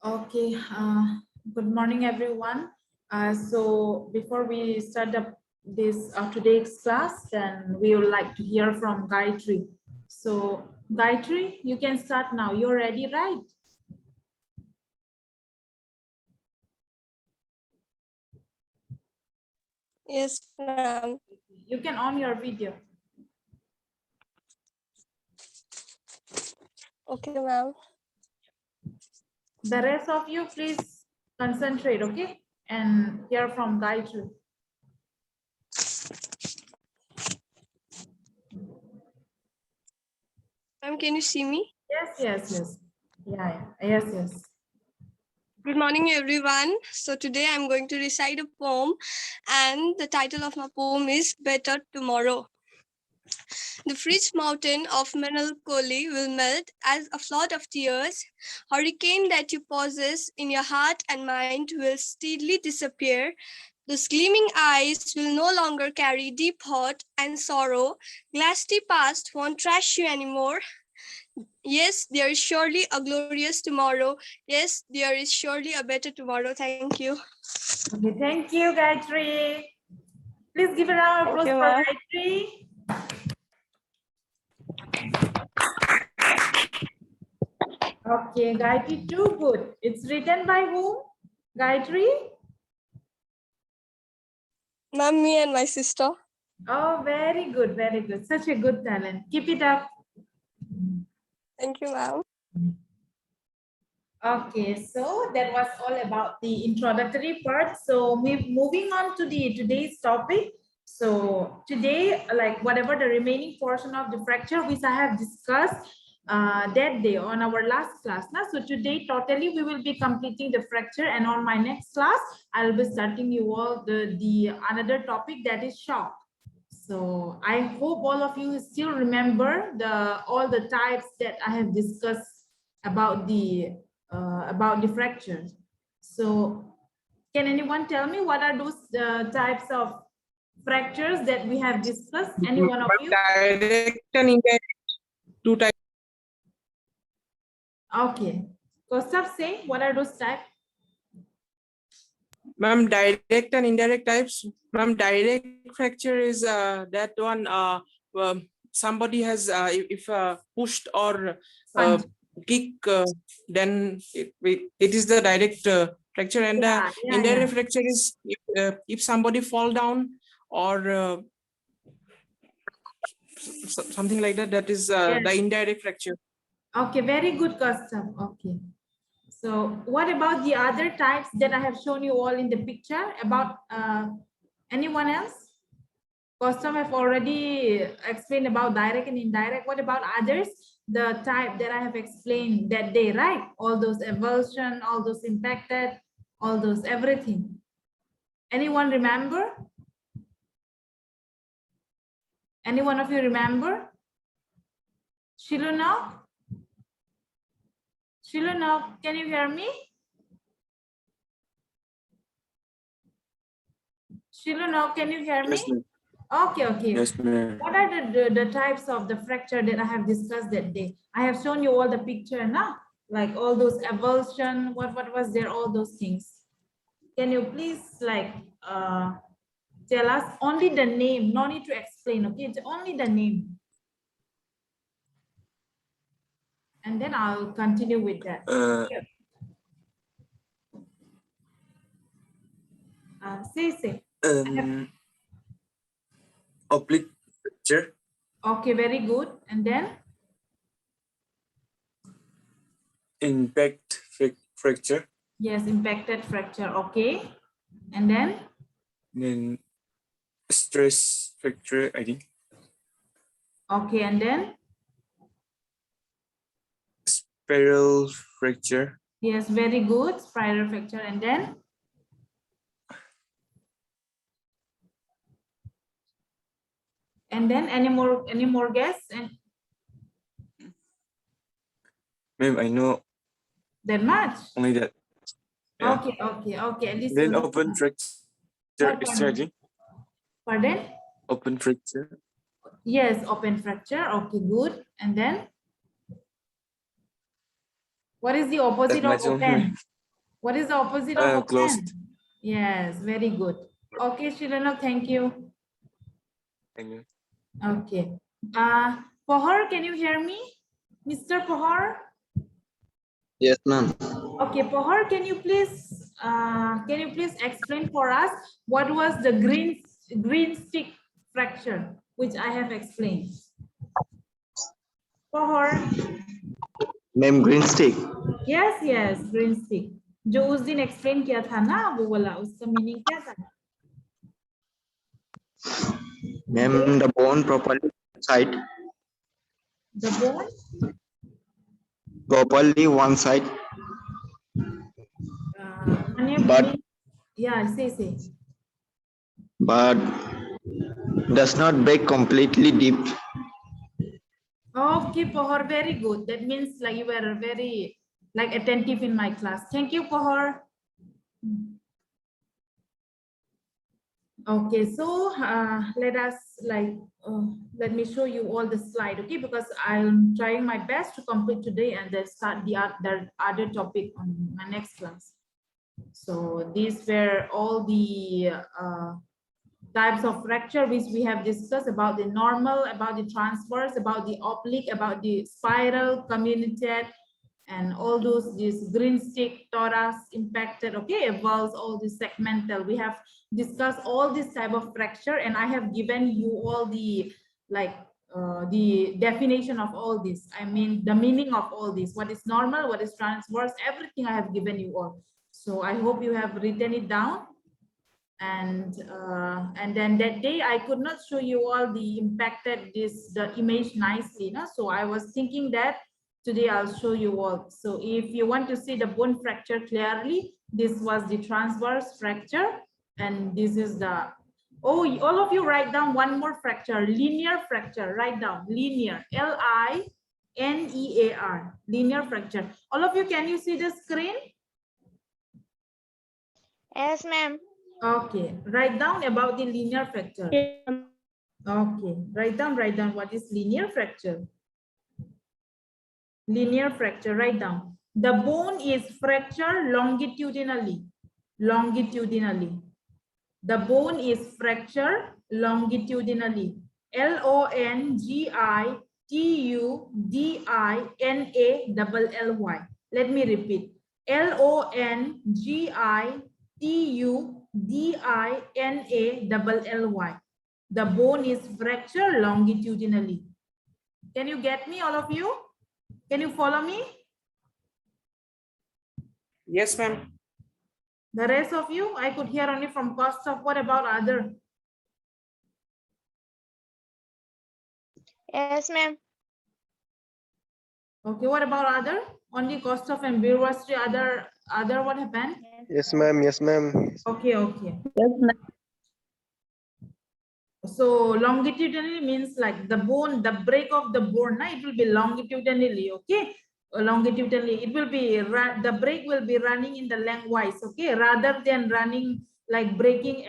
Okay, good morning, everyone. So before we start this today's class, then we would like to hear from Gayatri. So Gayatri, you can start now. You're ready, right? Yes, ma'am. You can on your video. Okay, ma'am. The rest of you, please concentrate, okay? And hear from Gayatri. Ma'am, can you see me? Yes. Yes. Good morning, everyone. So today I'm going to recite a poem, and the title of my poem is Better Tomorrow. The fridge mountain of melancholy will melt as a flood of tears. Hurricane that you possess in your heart and mind will steadily disappear. Those gleaming eyes will no longer carry deep hurt and sorrow. Glassy past won't trash you anymore. Yes, there is surely a glorious tomorrow. Yes, there is surely a better tomorrow. Thank you. Okay, thank you, Gayatri. Please give a round of applause for Gayatri. Okay, Gayatri, too good. It's written by whom? Gayatri? Ma'am, me and my sister. Oh, very good, very good. Such a good talent. Keep it up. Thank you, ma'am. Okay, so that was all about the introductory part. So moving on to today's topic. So today, like whatever the remaining portion of the fracture which I have discussed that day on our last class. Now, so today totally we will be completing the fracture, and on my next class I'll be starting you all the another topic, that is shock. So I hope all of you still remember all the types that I have discussed about the fractures. So can anyone tell me what are those types of fractures that we have discussed? Any one of you? Direct and indirect, two types. Okay. Kostav, say what are those types? Ma'am, direct and indirect types. Ma'am, direct fracture is that one somebody has if pushed or kick, then it is the direct fracture, and indirect fracture is if somebody fall down or something like that. That is the indirect fracture. Okay, very good, Kostav. Okay. So what about the other types that I have shown you all in the picture? About anyone else? Kostav have already explained about direct and indirect. What about others? The type that I have explained that day, right? All those avulsion, all those impacted, all those everything. Anyone remember? Any one of you remember? Shilunov? Shilunov, can you hear me? Shilunov, can you hear me? Yes, ma'am. Okay. Yes, ma'am. What are the types of the fracture that I have discussed that day? I have shown you all the picture now, like all those avulsion, what was there, all those things. Can you please like tell us only the name, no need to explain, okay? It's only the name. And then I'll continue with that. Say. Oblique fracture. Okay, very good. And then? Impact fracture. Yes, impacted fracture. Okay. And then? Then stress fracture, I think. Okay, and then? Spiral fracture. Yes, very good. Spiral fracture. And then? And then any more guess? And Ma'am, I know that much? only that. Yeah. Okay. At least then open fracture strategy. Pardon? Open fracture. Yes, open fracture. Okay, good. And then? What is the opposite of open? What is the opposite of open? Closed. Yes, very good. Okay, Shilana, thank you. Thank you. Okay. Pohar, can you hear me? Mr. Pohar? Yes, ma'am. Okay, Pohar, can you please explain for us what was the green stick fracture, which I have explained? Pohar? Ma'am, green stick. Yes, green stick. जो उस दिन explain किया था ना वो वाला उसका meaning क्या था? Ma'am, the bone properly side. The bone? Properly one side. But yeah, say. But does not break completely deep. Okay, Pohar, very good. That means like you were very like attentive in my class. Thank you, Pohar. Okay, so let us let me show you all the slide, okay? Because I'm trying my best to complete today and then start the other topic on my next class. So these were all the types of fracture which we have discussed about the normal, about the transverse, about the oblique, about the spiral, comminuted, and all those, this green stick, thorax, impacted, okay, avulse, all the segmental. We have discussed all this type of fracture, and I have given you all the the definition of all this. I mean, the meaning of all this, what is normal, what is transverse, everything I have given you all. So I hope you have written it down. And then that day I could not show you all the impacted the image nicely, no? So I was thinking that today I'll show you all. So if you want to see the bone fracture clearly, this was the transverse fracture, and this is the, oh, all of you write down one more fracture, linear fracture. Write down linear, L-I-N-E-A-R, linear fracture. All of you, can you see the screen? Yes, ma'am. Okay, write down about the linear fracture. Okay, write down what is linear fracture. Linear fracture, write down. The bone is fractured longitudinally. The bone is fractured longitudinally. Longitudinally. Let me repeat. Longitudinally. The bone is fractured longitudinally. Can you get me, all of you? Can you follow me? Yes, ma'am. The rest of you, I could hear only from Kostov. What about other? Yes, ma'am. Okay, what about other? Only Kostov and Birwastri. Other, what happened? Yes, ma'am. Yes, ma'am. Okay. Yes, ma'am. So longitudinally means like the bone, the break of the bone, it will be longitudinally, okay? Longitudinally, it will be, the break will be running in the lengthwise, okay? Rather than running like breaking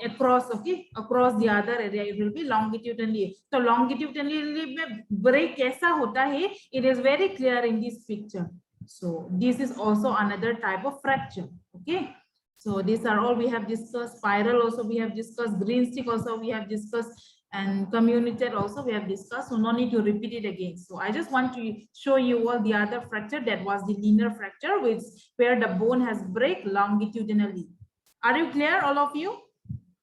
across, okay? Across the other area, it will be longitudinally. So longitudinally break kaisa hota hai, it is very clear in this picture. So this is also another type of fracture, okay? So these are all we have discussed. Spiral also we have discussed. Green stick also we have discussed. And comminuted also we have discussed. So no need to repeat it again. So I just want to show you all the other fracture, that was the linear fracture, where the bone has break longitudinally. Are you clear, all of you,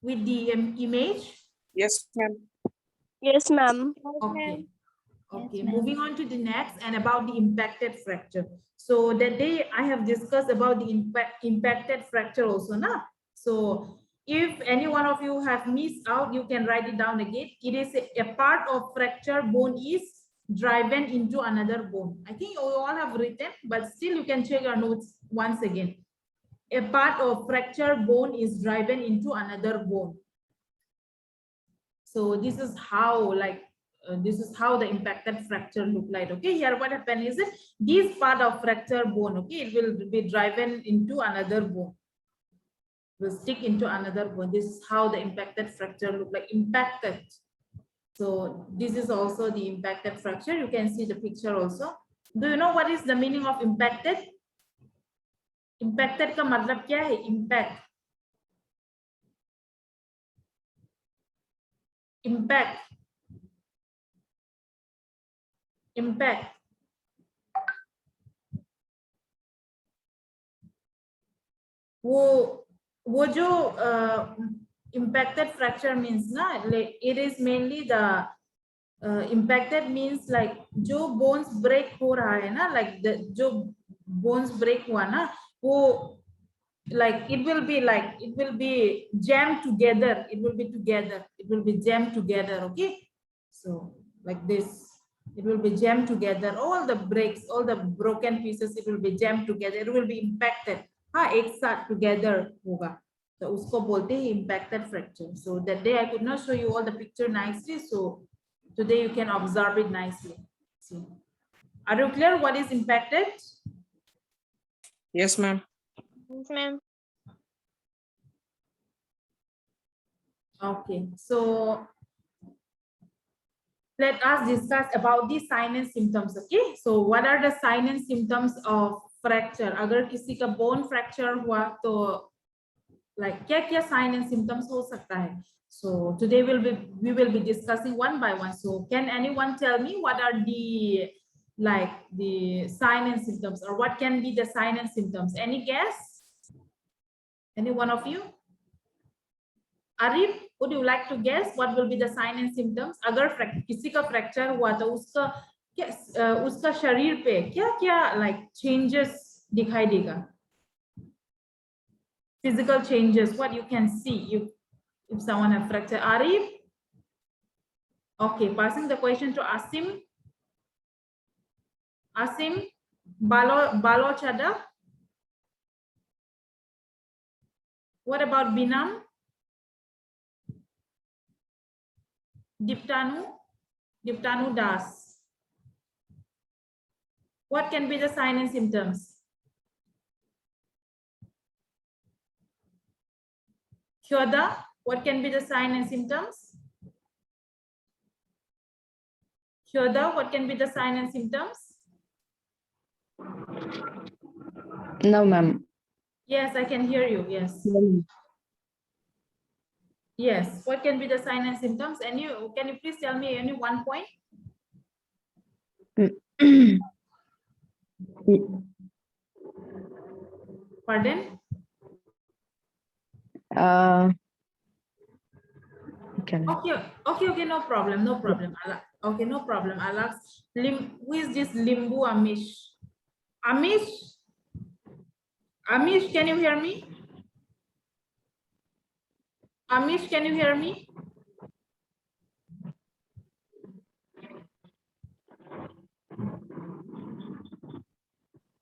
with the image? Yes, ma'am. Yes, ma'am. Okay. Okay, Yes, ma'am. moving on to the next, and about the impacted fracture. So that day I have discussed about the impacted fracture also now. So if any one of you have missed out, you can write it down again. It is a part of fracture bone is driven into another bone. I think you all have written, but still you can check your notes once again. A part of fracture bone is driven into another bone. So this is how, like, this is how the impacted fracture look like. Okay, here what happened is that this part of fracture bone, okay, it will be driven into another bone, will stick into another bone. This is how the impacted fracture look like. Impacted. So this is also the impacted fracture. You can see the picture also. Do you know what is the meaning of impacted? Impacted का मतलब क्या है? Impact. Impact. Impact. वो जो impacted fracture means ना, it is mainly the impacted means like जो bones break हो रहा है ना, like the जो bones break हुआ ना, वो like it will be jammed together, it will be jammed together, okay? So like this, it will be jammed together, all the breaks, all the broken pieces, it will be jammed together, it will be impacted, हाँ एक साथ together होगा, तो उसको बोलते हैं impacted fracture. So that day I could not show you all the picture nicely, so today you can observe it nicely. See, are you clear what is impacted? Yes, ma'am. Yes, ma'am. Okay, so let us discuss about the sign and symptoms. Okay, so what are the sign and symptoms of fracture? अगर किसी का bone fracture हुआ तो like क्या sign and symptoms हो सकता है? So today we will be discussing one by one. So can anyone tell me what are the sign and symptoms, or what can be the sign and symptoms? Any guess? Any one of you? Arif, would you like to guess what will be the sign and symptoms? अगर किसी का fracture हुआ तो उसका शरीर पे क्या like changes दिखाई देगा? Physical changes, what you can see if someone has fracture. Arif? Okay, passing the question to Asim. Asim, Balo Chada. What about Binam? Diptanu Das. What can be the sign and symptoms? Kyoda, what can be the sign and symptoms? Kyoda, what can be the sign and symptoms? No, ma'am. Yes, I can hear you. Yes. Yes. What can be the sign and symptoms? And can you please tell me any one point? Pardon? Okay, no problem. Okay, no problem. I'll ask, who is this Limbu Amish? Amish, can you hear me? Amish, can you hear me?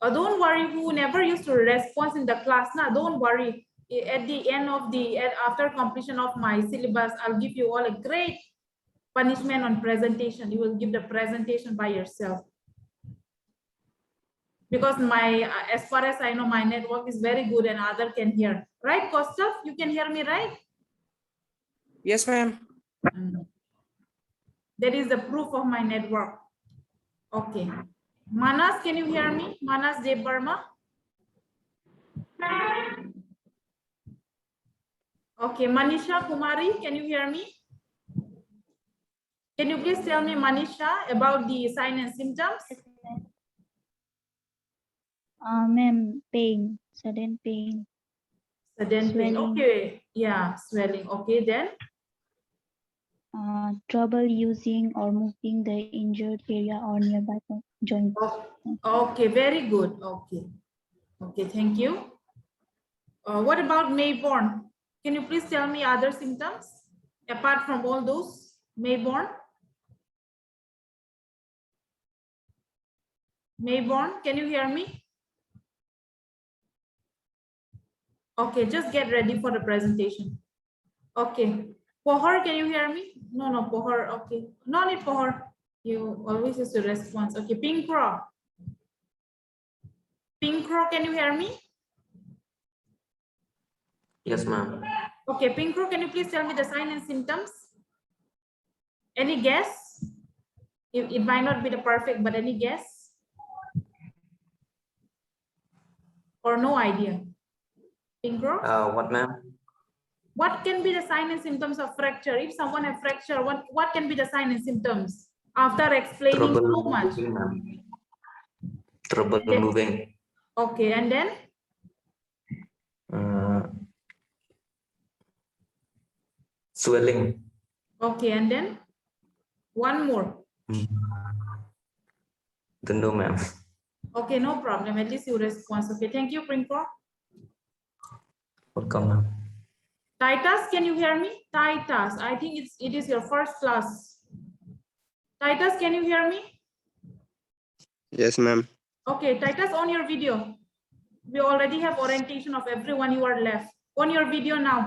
Oh, don't worry, who never used to respond in the class. Now, don't worry. At the end of after completion of my syllabus, I'll give you all a great punishment on presentation. You will give the presentation by yourself. Because as far as I know, my network is very good and other can hear. Right, Costa? You can hear me, right? Yes, ma'am. That is the proof of my network. Okay. Manas, can you hear me? Manas Dev Burma? Okay, Manisha Kumari, can you hear me? Can you please tell me, Manisha, about the sign and symptoms? Ma'am, pain, sudden pain. Sudden pain. Okay, yeah, swelling. Okay, then? Trouble using or moving the injured area or nearby joint. Okay, very good. Okay, thank you. What about Mayborn? Can you please tell me other symptoms apart from all those? Mayborn? Mayborn, can you hear me? Okay, just get ready for the presentation. Okay. Pohar, can you hear me? No, Pohar. Okay. No need Pohar. You always use the response. Okay, Pink Crow. Pink Crow, can you hear me? Yes, ma'am. Okay, Pink Crow, can you please tell me the sign and symptoms? Any guess? It might not be the perfect, but any guess? or no idea? Pinkro? What, ma'am? What can be the sign and symptoms of fracture? If someone has fracture, what can be the sign and symptoms after explaining Trouble so much? moving, ma'am. Trouble Then- moving. Okay, and then Swelling. okay, and then one more. Don't know, ma'am. Okay, no problem. At least you respond. Okay, thank you, Pinkro. Welcome, ma'am. Titus, can you hear me? Titus, I think it is your first class. Titus, can you hear me? Yes, ma'am. Okay, Titus, on your video. We already have orientation of everyone you are left. On your video now.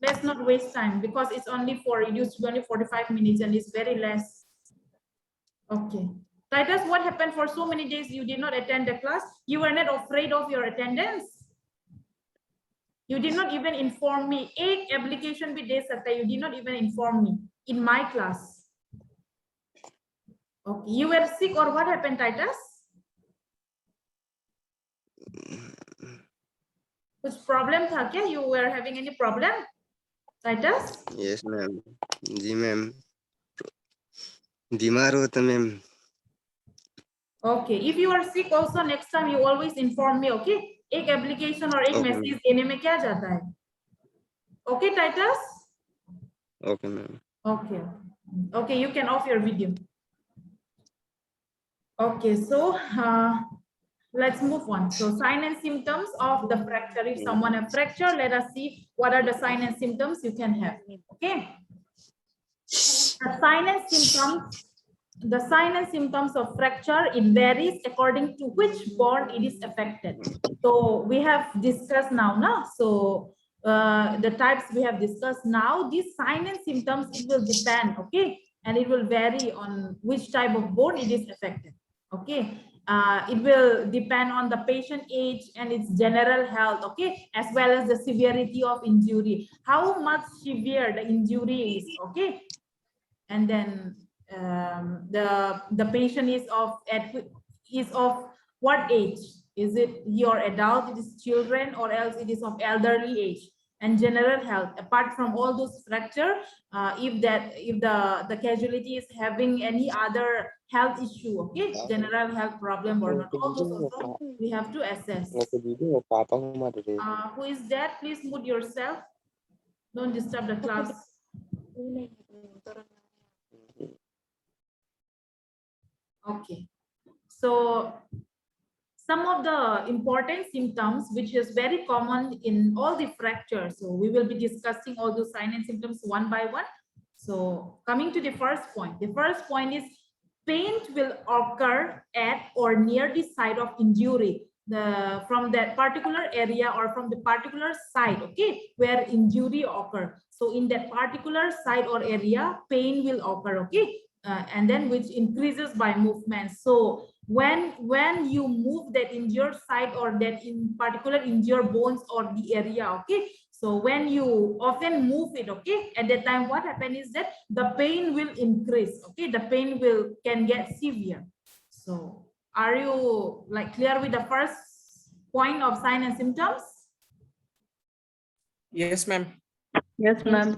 Let's not waste time because it's only it used to be only 45 minutes and it's very less. Okay. Titus, what happened for so many days you did not attend the class? You were not afraid of your attendance? You did not even inform me. Eight application with days after you did not even inform me in my class. Okay, you were sick or what happened, Titus? Which problem tha kya? You were having any problem, Titus? Yes, ma'am. Ji ma'am बीमार हो तो ma'am. Okay, if you are sick also next time you always inform me, okay? एक application और एक Okay, message देने में क्या जाता है? Okay, Titus? Okay, ma'am. Okay. Okay, you can off your video. Okay, so let's move on. So sign and symptoms of the fracture. If someone has fracture, let us see what are the sign and symptoms you can have. Okay. The sign and symptoms. The sign and symptoms of fracture, it varies according to which bone it is affected. So we have discussed now, no? So the types we have discussed now, these sign and symptoms, it will depend, okay? And it will vary on which type of bone it is affected, okay? It will depend on the patient age and its general health, okay? As well as the severity of injury, how much severe the injury is, okay? And then the patient is of what age? Is it your adult, it is children, or else it is of elderly age? And general health, apart from all those fracture, if the casualty is having any other health issue, okay, general health problem or not, all those also we have to assess. Who is that? Please mute yourself. Don't disturb the class. Okay, so some of the important symptoms which is very common in all the fractures, so we will be discussing all those signs and symptoms one by one. So coming to the first point is pain will occur at or near the site of injury, from that particular area or from the particular site, okay, where injury occur. So in that particular site or area, pain will occur, okay. And then which increases by movement. So when you move that injured site or that in particular injured bones or the area, okay, so when you often move it, okay, at that time what happens is that the pain will increase, okay, the pain can get severe. So are you like clear with the first point of sign and symptoms? Yes, ma'am. Yes, ma'am.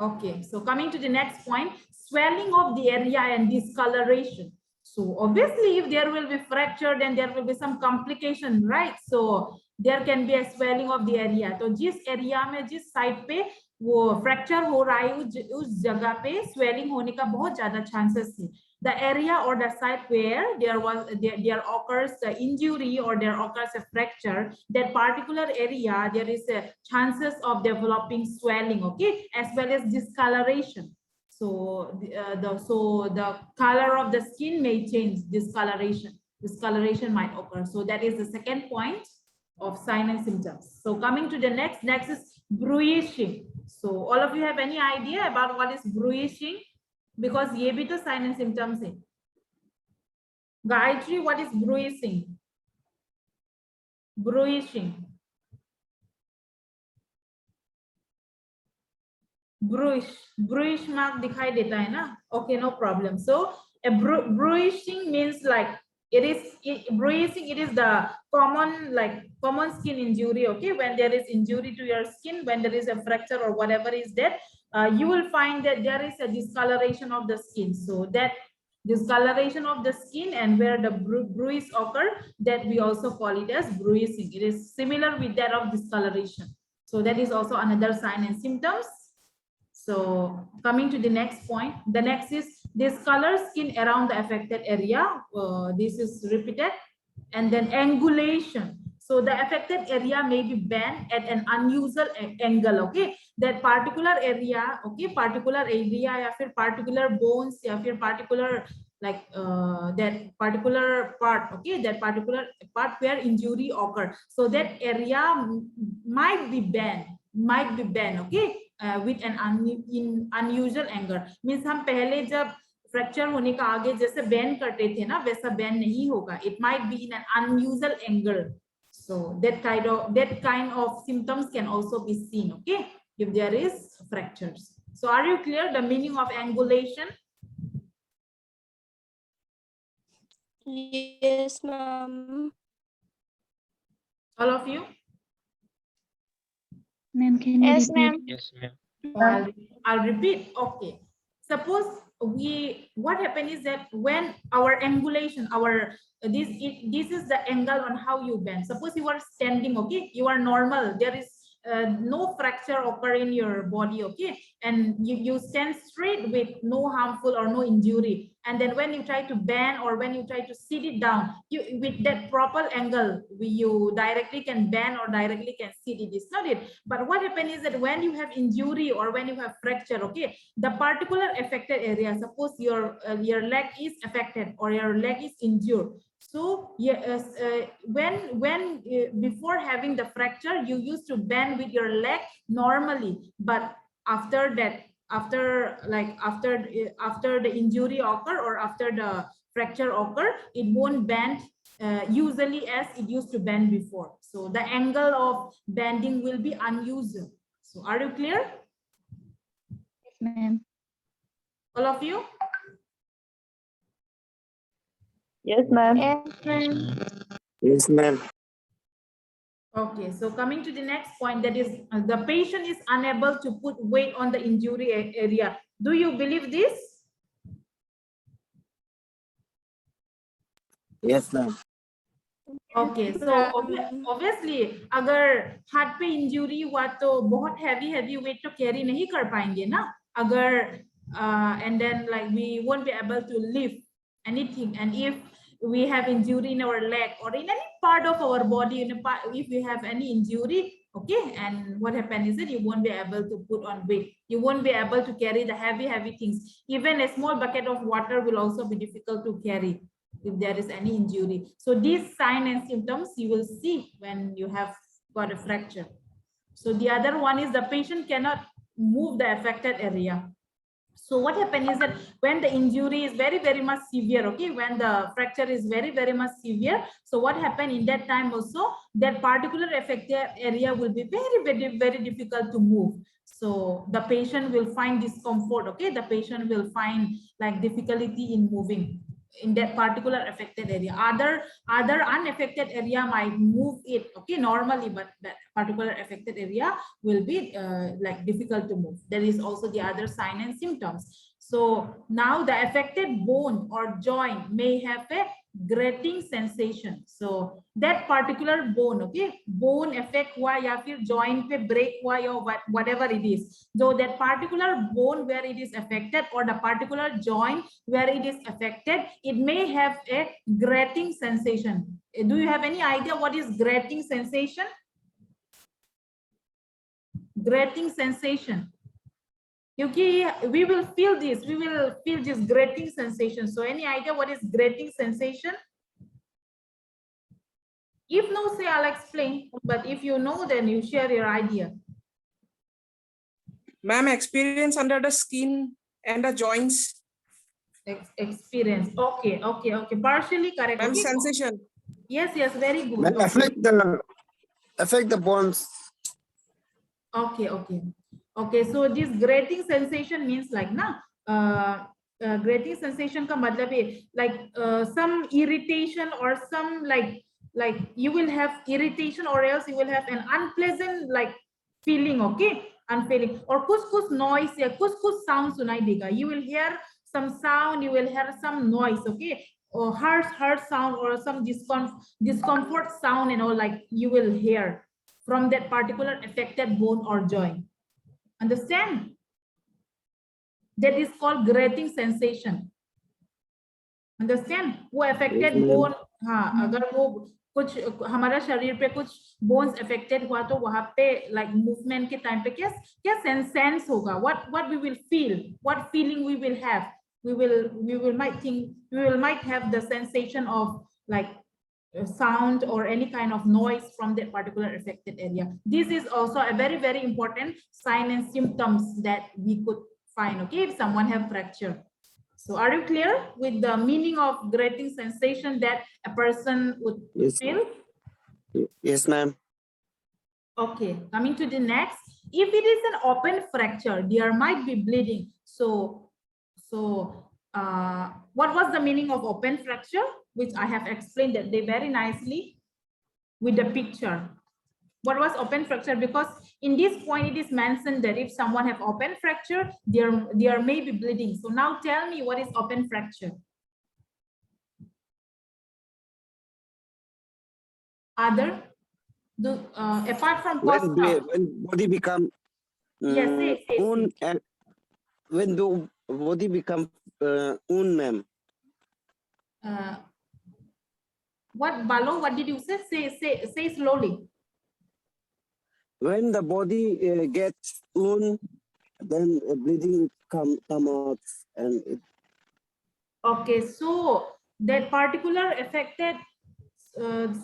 Okay, so coming to the next point, swelling of the area and discoloration. So obviously if there will be fracture, then there will be some complication, right? So there can be a swelling of the area. So जिस area में जिस side पे वो fracture हो रहा है उस जगह पे swelling होने का बहुत ज़्यादा chances है. The area or the site where there occurs the injury or there occurs a fracture, that particular area there is a chances of developing swelling, okay, as well as discoloration. So the color of the skin may change. Discoloration might occur. So that is the second point of sign and symptoms. So coming to the next is bruising. So all of you have any idea about what is bruising? Because ये भी तो sign and symptoms है. Gayatri, what is bruising? Bruising. Bruise mark दिखाई देता है ना? Okay, no problem. So a bruising means like bruising, it is the common skin injury. Okay, when there is injury to your skin, when there is a fracture or whatever is that, you will find that there is a discoloration of the skin. So that discoloration of the skin and where the bruise occur, that we also call it as bruising. It is similar with that of discoloration. So that is also another sign and symptoms. So coming to the next point, the next is discolor skin around the affected area. This is repeated. And then angulation. So the affected area may be bent at an unusual angle. Okay, that particular area, okay, particular area, या फिर particular bones, या फिर particular that particular part, okay, that particular part where injury occurred. So that area might be bent, okay, with an unusual angle. Means हम पहले जब fracture होने का आगे जैसे बेंड करते थे ना, वैसा बेंड नहीं होगा. It might be in an unusual angle. So that kind of symptoms can also be seen, okay, if there is fractures. So are you clear the meaning of angulation? Yes, ma'am. All of you? Ma'am, can you Yes, repeat? ma'am. Yes, ma'am. I'll repeat. Okay. Suppose what happened is that when our angulation, this is the angle on how you bend. Suppose you are standing, okay, you are normal. There is no fracture occur in your body, okay, and you stand straight with no harmful or no injury. And then when you try to bend or when you try to sit it down, you with that proper angle, you directly can bend or directly can sit it. It's not it. But what happens is that when you have injury or when you have fracture, okay, the particular affected area, suppose your leg is affected or your leg is injured. So yes, when before having the fracture, you used to bend with your leg normally, but after that, after the injury occur or after the fracture occur, it won't bend usually as it used to bend before. So the angle of bending will be unusual. So are you clear? Yes, ma'am. All of you? Yes, ma'am. Yes, ma'am. Yes, ma'am. Okay, so coming to the next point, that is the patient is unable to put weight on the injury area. Do you believe this? Yes, ma'am. Okay, so obviously अगर हाथ पे injury हुआ तो बहुत heavy weight तो carry नहीं कर पाएंगे ना. अगर and then like we won't be able to lift anything. And if we have injury in our leg or in any part of our body, if we have any injury, okay, and what happens is that you won't be able to put on weight. You won't be able to carry the heavy things. Even a small bucket of water will also be difficult to carry if there is any injury. So these signs and symptoms you will see when you have got a fracture. So the other one is the patient cannot move the affected area. So what happens is that when the injury is very much severe, okay, when the fracture is very much severe, so what happens in that time also, that particular affected area will be very difficult to move. So the patient will find discomfort, okay, the patient will find like difficulty in moving in that particular affected area. Other unaffected area might move it, okay, normally, but that particular affected area will be like difficult to move. There is also the other sign and symptoms. So now the affected bone or joint may have a grating sensation. So that particular bone, okay, bone affect हुआ या फिर joint पे break हुआ या whatever it is. So that particular bone where it is affected or the particular joint where it is affected, it may have a grating sensation. Do you have any idea what is grating sensation? Grating sensation. We will feel this grating sensation. So any idea what is grating sensation? If no, say I'll explain, but if you know, then you share your idea. Ma'am, experience under the skin and the joints. Experience. Okay. Partially correct. Ma'am, Okay. sensation. Yes, very good. Ma'am, affect the bones. Okay. So this grating sensation means like grating sensation का मतलब है like some irritation or some like you will have irritation or else you will have an unpleasant like feeling, okay, unfeeling, or कुछ noise या कुछ sound सुनाई देगा. You will hear some sound, you will hear some noise, okay, or harsh sound or some discomfort sound and all, like you will hear from that particular affected bone or joint. Understand? That is called grating sensation. Understand? वो affected Yes, ma'am. bone, हाँ, अगर वो कुछ हमारा शरीर पे कुछ bones affected हुआ तो वहाँ पे like movement के time पे क्या sense होगा? What we will feel? What feeling we will have? We might have the sensation of like sound or any kind of noise from that particular affected area. This is also a very, very important sign and symptoms that we could find, okay, if someone have fracture. So are you clear with the meaning of grating sensation that a person would Yes. feel? Yes, ma'am. Okay, coming to the next. If it is an open fracture, there might be bleeding. So what was the meaning of open fracture, which I have explained that they very nicely with the picture. What was open fracture? Because in this point it is mentioned that if someone have open fracture, there may be bleeding. So now tell me, what is open fracture? Other, apart from costa. When body become Yes, say. wound, and when the body become wound, ma'am. What, Balo? What did you say? Say slowly. When the body gets wound, then bleeding come out, and it, Okay, so that particular affected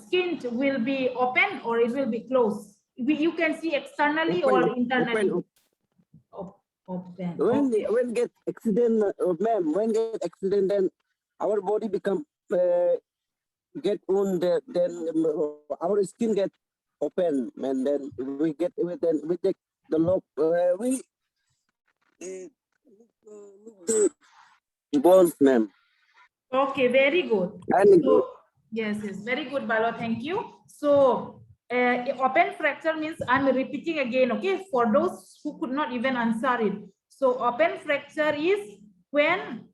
skin will be open or it will be closed. You can see externally or internally. Open. When get accident, ma'am, when get accident, then our body become get wound, then our skin get open, and then we get with the lock, we the bones, ma'am. Okay, very good. And So, yes, very good, Balo. Thank you. So, open fracture means, I'm repeating again, okay, for those who could not even answer it. So, open fracture is when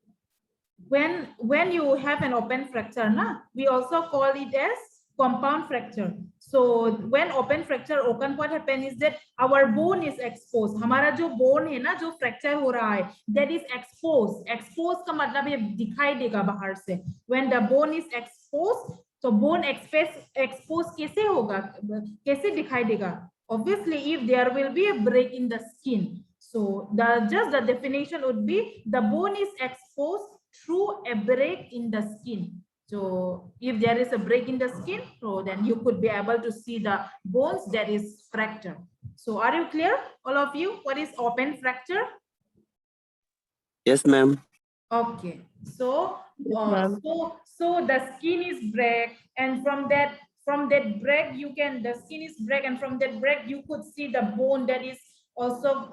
you have an open fracture, we also call it as compound fracture. So when open fracture occurs, what happens is that our bone is exposed. हमारा जो bone है ना, जो fracture हो रहा है, that is exposed. Exposed का मतलब ये दिखाई देगा बाहर से. When the bone is exposed, so bone exposed कैसे होगा, कैसे दिखाई देगा? Obviously, if there will be a break in the skin. So just the definition would be the bone is exposed through a break in the skin. So if there is a break in the skin, so then you could be able to see the bones that is fractured. So are you clear, all of you, what is open fracture? yes, ma'am. Okay, so ma'am. so the skin is break, and from that break the skin is break, and from that break you could see the bone that is also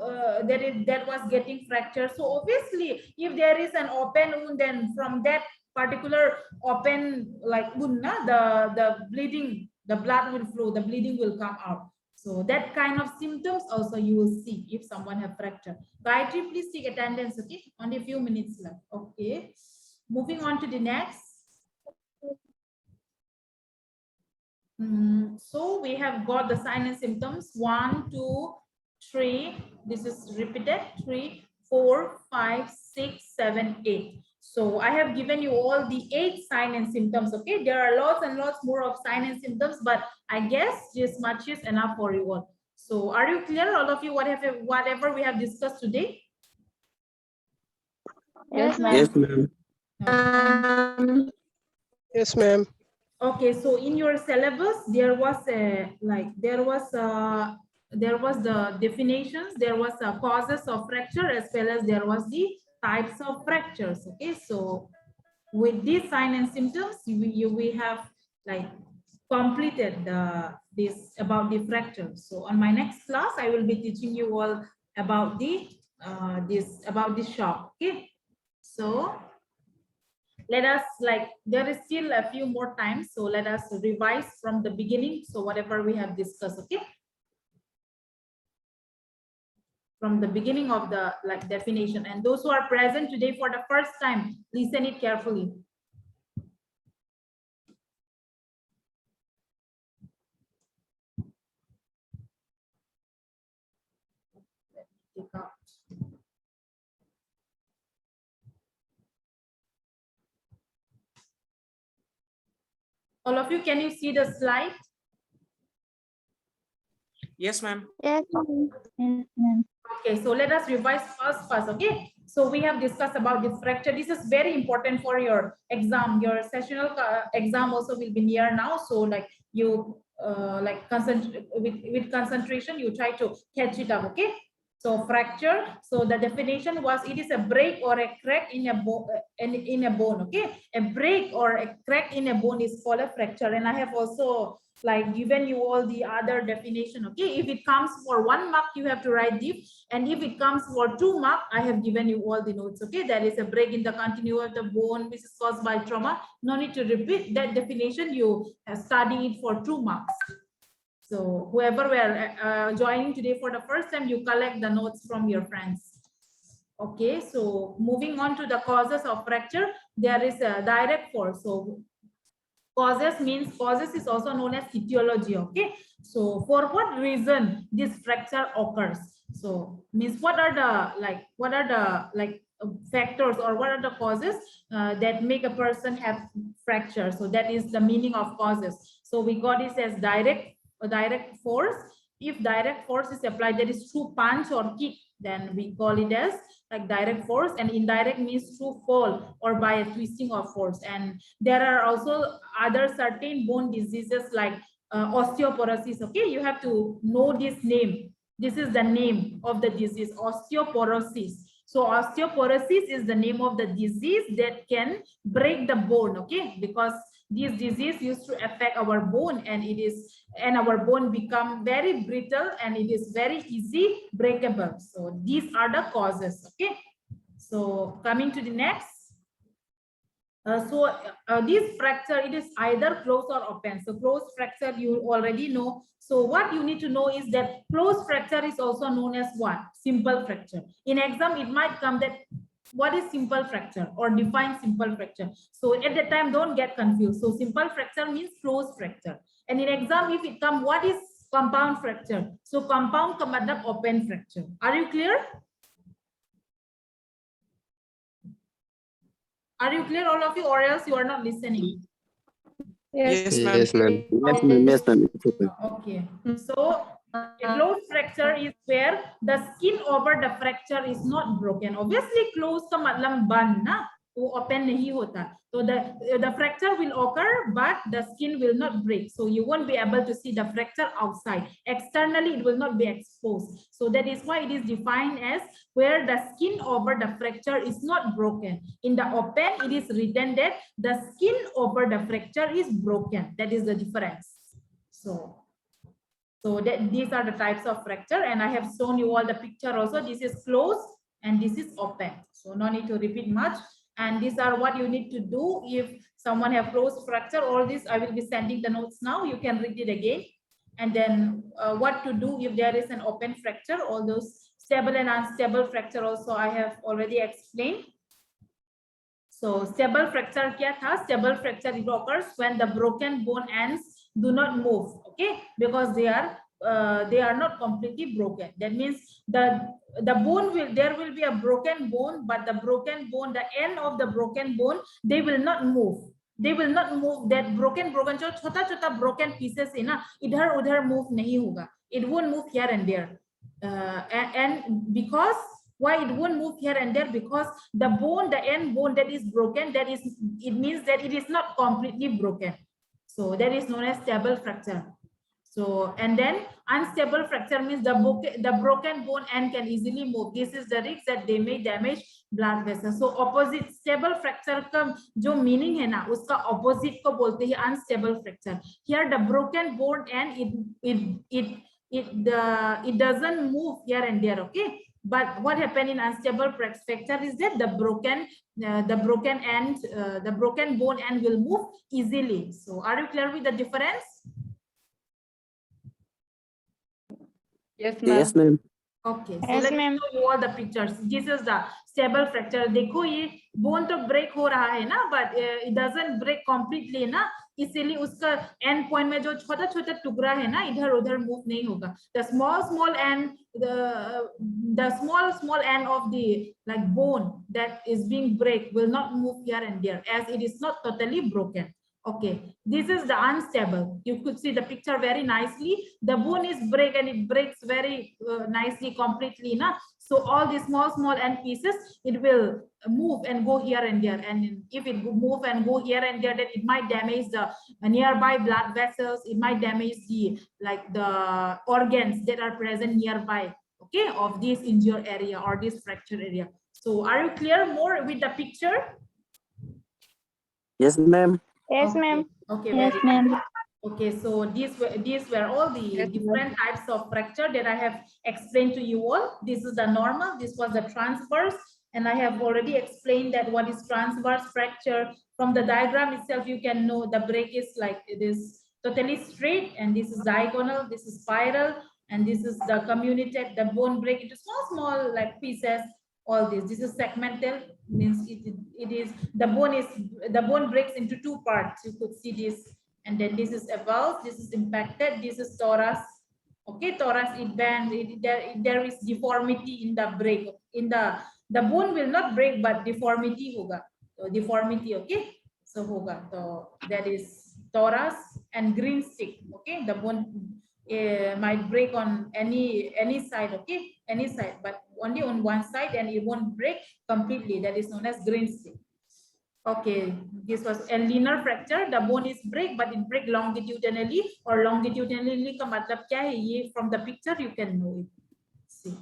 that was getting fractured. So obviously if there is an open wound, then from that particular open like wound, the bleeding, the blood will flow, the bleeding will come out. So that kind of symptoms also you will see if someone have fracture. Gayatri, please take attendance, okay? Only a few minutes left. Okay. Moving on to the next. So we have got the sign and symptoms 1, 2, 3. This is repeated 3, 4, 5, 6, 7, 8. So I have given you all the 8 sign and symptoms. Okay, there are lots and lots more of sign and symptoms, but I guess this much is enough for you all. So are you clear, all of you, whatever we have discussed today? Yes, ma'am. Yes, ma'am. Yes, ma'am. Okay, so in your syllabus there was the definitions, there was causes of fracture, as well as there was the types of fractures. Okay, so with these sign and symptoms we have like completed this about the fracture. So on my next class I will be teaching you all about the this shock. Okay, So let us there is still a few more times. So let us revise from the beginning. So whatever we have discussed, okay? From the beginning of the definition, and those who are present today for the first time, listen it carefully. Let me take out. All of you, can you see the slide? Yes, ma'am. Yes, ma'am. Okay, so let us revise first, okay? So we have discussed about the fracture. This is very important for your exam. Your sessional exam also will be near now. So you concentrate with concentration, you try to catch it up, okay? So fracture, so the definition was it is a break or a crack in a bone, okay? A break or a crack in a bone is called a fracture. And I have also given you all the other definition, okay? If it comes for 1 mark, you have to write this, and if it comes for 2 mark, I have given you all the notes, okay? That is a break in the continuum of the bone which is caused by trauma. No need to repeat that definition. You study it for 2 marks. So whoever were joining today for the first time, you collect the notes from your friends. Okay, so moving on to the causes of fracture, there is a direct force. So causes means causes is also known as etiology, okay? So for what reason this fracture occurs? So means what are the factors or what are the causes that make a person have fracture? So that is the meaning of causes. So we got this as direct force. If direct force is applied, that is through punch or kick, then we call it as direct force, and indirect means through fall or by a twisting of force. And there are also other certain bone diseases like osteoporosis, okay? You have to know this name. This is the name of the disease, osteoporosis. So osteoporosis is the name of the disease that can break the bone, okay? Because this disease used to affect our bone, and our bone become very brittle and it is very easy breakable. So these are the causes, okay? So coming to the next. This fracture, it is either closed or open. So closed fracture you already know. So what you need to know is that closed fracture is also known as what? Simple fracture. In exam, it might come that what is simple fracture or define simple fracture. So at that time, don't get confused. So simple fracture means closed fracture. And in exam, if it come, what is compound fracture? So compound ka matlab open fracture. Are you clear? Are you clear, all of you, or else you are not listening? Yes, ma'am. Yes, ma'am. Yes, ma'am. Yes, ma'am. Okay. So a closed fracture is where the skin over the fracture is not broken. Obviously, closed ka matlab band na, wo open nahi hota. So the fracture will occur, but the skin will not break. So you won't be able to see the fracture outside. Externally, it will not be exposed. So that is why it is defined as where the skin over the fracture is not broken. In the open, it is written that the skin over the fracture is broken. That is the difference. So that these are the types of fracture, and I have shown you all the picture also. This is closed and this is open. So no need to repeat much. And these are what you need to do if someone have closed fracture. All this I will be sending the notes now. You can read it again. And then what to do if there is an open fracture. All those stable and unstable fracture also I have already explained. So stable fracture kya tha? Stable fracture it occurs when the broken bone ends do not move, okay? Because they are not completely broken. That means the bone there will be a broken bone, but the broken bone, the end of the broken bone, they will not move. They will not move. That broken jo chota broken pieces है ना, इधर उधर move नहीं होगा. It won't move here and there. And because why it won't move here and there? Because the bone, the end bone that is broken, it means that it is not completely broken. So that is known as stable fracture. So, and then unstable fracture means the broken bone end can easily move. This is the risk that they may damage blood vessels. So opposite stable fracture का जो meaning है ना, उसका opposite को बोलते हैं unstable fracture. Here the broken bone end it doesn't move here and there, okay? But what happened in unstable fracture is that the broken bone end will move easily. So are you clear with the difference? Yes, ma'am. Yes, ma'am. Okay, so Yes, let me ma'am. show you all the pictures. This is the stable fracture. देखो ये bone तो break हो रहा है ना, but it doesn't break completely ना, इसीलिए उसका end point में जो छोटा छोटा टुकड़ा है ना, इधर उधर move नहीं होगा. The small end, the small end of the like bone that is being break will not move here and there, as it is not totally broken. Okay, this is the unstable. You could see the picture very nicely. The bone is break and it breaks very nicely, completely. Na? So all the small end pieces, it will move and go here and there. And if it move and go here and there, then it might damage the nearby blood vessels. It might damage the organs that are present nearby. Okay, of this injured area or this fracture area. So are you clear more with the picture? Yes, ma'am. Yes, Okay. ma'am. Okay, Yes, very ma'am. good. Okay, so these were all the Yes, ma'am. different types of fracture that I have explained to you all. This is the normal, this was the transverse, and I have already explained that what is transverse fracture. From the diagram itself, you can know the break is like it is totally straight, and this is diagonal, this is spiral, and this is the communicated, the bone break into small like pieces. All this is segmental, means it is the bone breaks into two parts. You could see this, and then this is avulsed, this is impacted, this is thorax. Okay, thorax it bends, there is deformity in the break. In the bone will not break, but deformity hoga. So deformity, okay, so hoga. So that is thorax and green stick. Okay, the bone might break on any side, okay, any side, but only on one side, and it won't break completely. That is known as green stick. Okay, this was a linear fracture. The bone is break, but it break longitudinally or longitudinally. का मतलब क्या है? ये from the picture you can know it. See.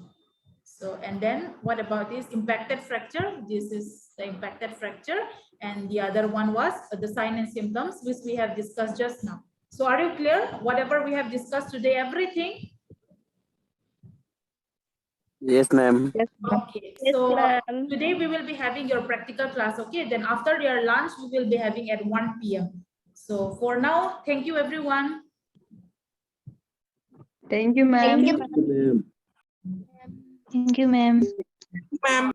So, and then what about this impacted fracture? This is the impacted fracture, and the other one was the sign and symptoms, which we have discussed just now. So are you clear? Whatever we have discussed today, everything? Yes, ma'am. Yes, ma'am. Okay, Yes, so ma'am. today we will be having your practical class. Okay, then after your lunch, we will be having at 1 p.m. So for now, thank you, everyone. Thank you, ma'am. Thank you, ma'am. Ma'am. Thank you, ma'am. Ma'am.